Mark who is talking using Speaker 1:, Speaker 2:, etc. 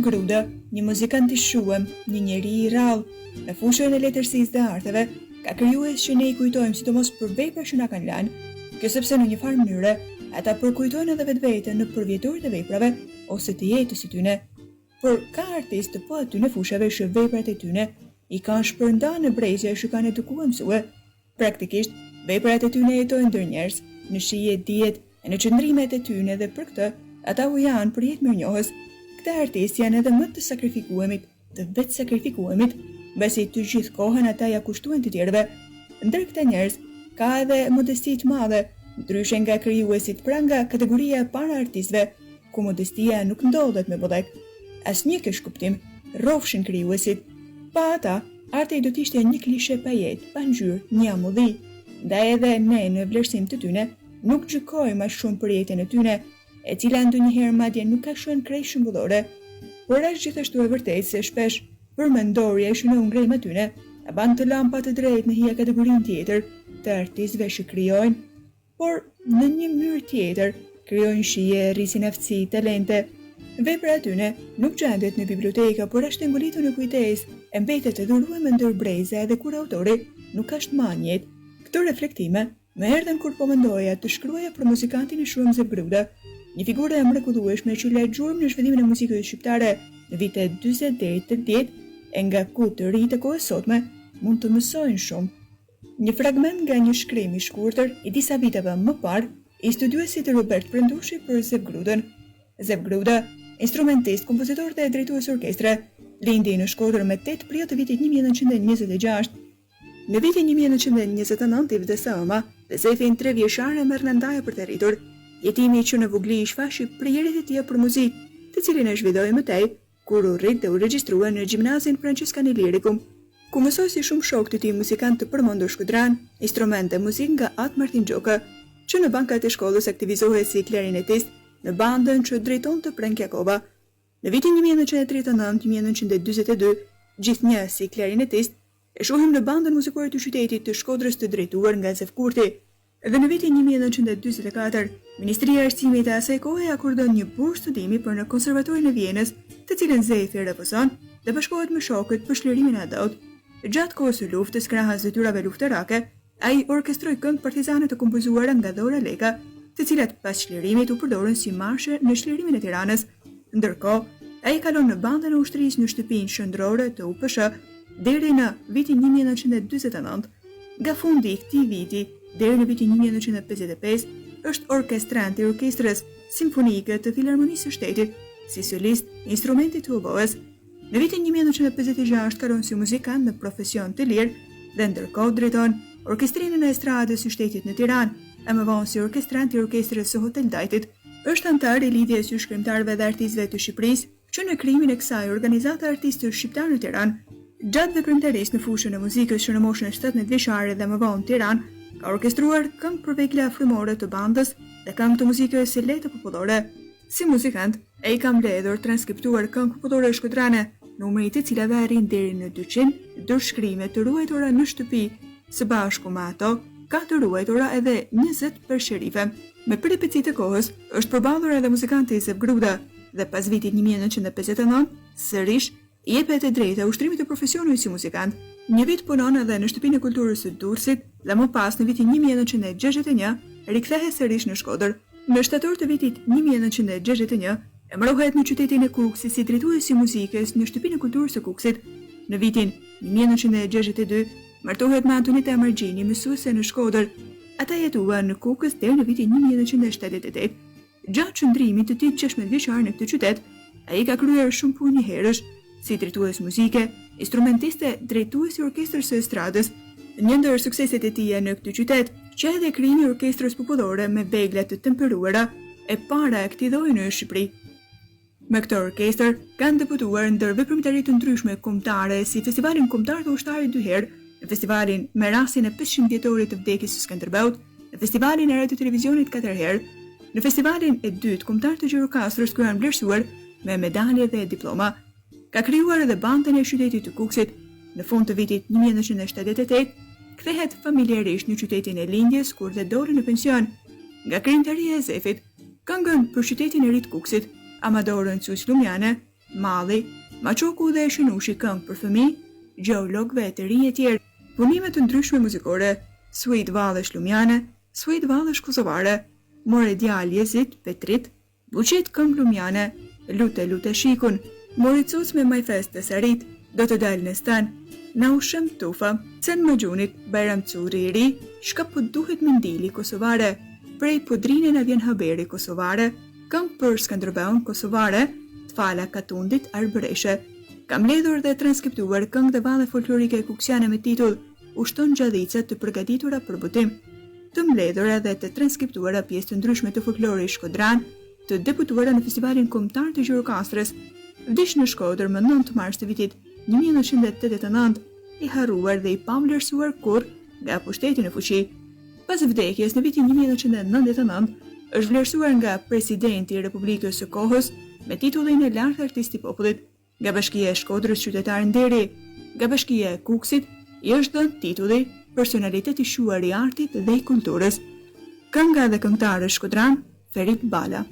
Speaker 1: Gruda, një muzikant i shuam, një njeri i rrallë, në fushën e letërsisë dhe arteve, ka krijues që ne i kujtojmë sidomos për vepra që na kanë lënë, kjo sepse në një farë mënyre ata përkujtojnë edhe vetveten në përvjetorit e veprave ose të jetës së tyre. Por ka artistë po aty në fushave që veprat e tyre i kanë shpërndarë në brezje që kanë edukuar mësue. Praktikisht, veprat e tyre jetojnë ndër njerëz, në shije, dijet e në qëndrimet e tyre dhe për këtë ata u janë për jetë mirënjohës. Këta artistë janë edhe më të sakrifikuemit, të vetë sakrifikuemit, mbasi të gjithë kohën ata ja kushtuan të tjerëve. Ndër këta njerëz ka edhe modesti të madhe, ndryshe nga krijuesit, pra nga kategoria e para artistëve, ku modestia nuk ndodhet me bodek. Asnjë keq kuptim, rrofshin krijuesit. Pa ata, arti do të ishte një klishe pa jetë, pa ngjyrë, një amulli. Ndaj edhe ne në vlerësim të tyre nuk gjykojmë as shumë për jetën e tyre, e cila ndonjëherë madje nuk ka shën krejt shembullore, por është gjithashtu e vërtetë se shpesh përmendorja që ne u ngrejmë atyre e ban të lampa të drejtë në hija kategorinë tjetër të artistëve që krijojnë, por në një mënyrë tjetër krijojnë shije, rrisin aftësi, talente. Vepra e tyre nuk gjendet në biblioteka, por është ngolitur në kujtesë, e mbetet e dhuruar ndër breze edhe kur autori nuk është më anjet. Këto reflektime më erdhën kur po mendoja të shkruaja për muzikantin e shuam Zef Gruda, një figurë e mrekullueshme që la gjurmë në zhvillimin e muzikës shqiptare në vitet 40 deri 80, e nga ku të ri të kohës sotme mund të mësojnë shumë. Një fragment nga një shkrim i shkurtër i disa viteve më parë i studiuesit Robert Prendushi për Zef Grudën. Zef Gruda, instrumentist, kompozitor dhe drejtues orkestre, lindi në Shkodër me 8 prill të vitit 1926. Në vitin 1929 i vdes ëma dhe Zefi në 3 vjeçar e merr në ndaje për të rritur. Jetimi që në vogli i shfashi prijerit e tij për muzikë, të cilin e zhvilloi më tej kur u rrit dhe u regjistrua në gjimnazin Franciscan Illyricum, ku mësoi si shumë shok të tij muzikantë të përmendur shkodran, instrumente muzikë nga At Martin Gjoka, që në bankat e shkollës aktivizohej si klarinetist në bandën që drejtonte Prenk Jakova. Në vitin 1939-1942, gjithnjë si klarinetist, e shohim në bandën muzikore të qytetit të Shkodrës të drejtuar nga Zef Kurti. Dhe në vitin 1944, Ministria e Arsimit e asaj kohe akordon një burë studimi për në konservatorinë e Vienës, të cilën Zefi refuzon dhe bashkohet me shokët për shlirimin e adot. Gjatë kohës së luftës krahas detyrave luftarake, ai orkestroi këngë partizane të kompozuara nga Dora Leka, të cilat pas shlirimit u përdorën si marshe në shlirimin e Tiranës. Ndërkohë, ai kalon në bandën e ushtrisë në shtëpinë qendrore të UPSH deri në vitin 1949. Nga fundi i këtij viti deri në vitin 1955 është orkestrant i Orkestrës Simfonike të Filharmonisë së Shtetit, si solist instrumenti të oboes. Në vitin 1956 kalon si muzikant në profesion të lirë dhe ndërkohë drejton Orkestrinën e Estradës së Shtetit në Tiranë, e më vonë si orkestrant i Orkestrës së Hotel Dajtit. Është antar i Lidhjes së Shkrimtarëve dhe Artistëve të Shqipërisë, që në krijimin e kësaj organizata artistësh shqiptar në Tiranë. Gjatë veprimtarisë në fushën e muzikës që në moshën e 17 vjeçare dhe më vonë në Tiranë, ka orkestruar këngë për vekla frymore të bandës dhe këngë të muzikës së lehtë popullore. Si muzikant, ai ka mbledhur transkriptuar këngë popullore shkodrane, numri të cilave arrin deri në 200 dorëshkrime të ruajtura në shtëpi. Së bashku me ato, ka të ruajtura edhe 20 për sherife. Me peripeci të kohës, është përballur edhe muzikanti Zef Gruda dhe pas vitit 1959, sërish i jepet e drejta ushtrimit të profesionit si muzikant. Një vit punon edhe në Shtëpinë e Kulturës së Durrësit dhe më pas në vitin 1961 rikthehet sërish në Shkodër. Në shtator të vitit 1961 emërohet në qytetin e Kukësit si drejtues i muzikës në Shtëpinë e Kulturës së Kukësit. Në vitin 1962 martohet me Antonita Margjini, mësuese në Shkodër. Ata jetuan në Kukës deri në vitin 1978. Gjatë qëndrimit të tij 16 vjeçar në këtë qytet, ai ka kryer shumë punë herësh, si drejtues muzike, instrumentiste, drejtues i Orkestrës së Estradës. Një ndër sukseset e tij në këtë qytet, që edhe krijimi i orkestrës popullore me vegla të temperuara, e para e këtij lloji në Shqipëri. Me këtë orkestër kanë debutuar ndër veprimtari të ndryshme kombëtare, si Festivalin Kombëtar të Ushtarit 2 herë, në festivalin me rastin e 500 vjetorit të vdekjes së Skënderbeut, në festivalin e radio televizionit 4 herë, në festivalin e dytë kombëtar të Gjirokastrës ku janë vlerësuar me medalje dhe diploma. Ka krijuar edhe bandën e qytetit të Kukësit. Në fund të vitit 1978, kthehet familjarisht në qytetin e lindjes kur dhe doli në pension. Nga krijimtaria e Zefit, këngën për qytetin e ri të Kukësit, Amadorën Cuç Lumjane, Malli, Maqoku dhe Shënushi këngë për fëmijë, gjeologëve të rinj e tjerë, punime të ndryshme muzikore, suite vallesh lumjane, suite vallesh kosovare, more djalë Jezit, Petrit, buqet këngë lumjane, lute shikun, mori cuc me majfest të sarit, do të dalë në stan, na ushëm tufa, cen më gjunit, Bajram Curi i ri, shka po duhet mendili kosovare, prej podrine na vjen haberi kosovare, këngë për Skënderbeun kosovare, T'fala Katundit Arbëreshe. Kam ledhur dhe transkriptuar këngë dhe valle folklorike kuksiane me titull Ushton gjadhica të përgatitura për botim, të mbledhura dhe të transkriptuara pjesë të ndryshme të folklori shkodran, të deputuara në Festivalin Kombëtar të Gjirokastrës, vdiq në Shkodër më 9 mars të vitit 1989, i harruar dhe i pavlerësuar kurrë nga pushteti në fuqi. Pas vdekjes në vitin 1999, është vlerësuar nga presidenti i Republikës së kohës me titullin e lartë artisti i popullit. Nga Bashkia e Shkodrës qytetar nderi, nga Bashkia e Kukësit i është dhënë titulli personalitet i shuar i artit dhe i kulturës. Kënga dhe këngëtarë shkodran, Ferit Bala.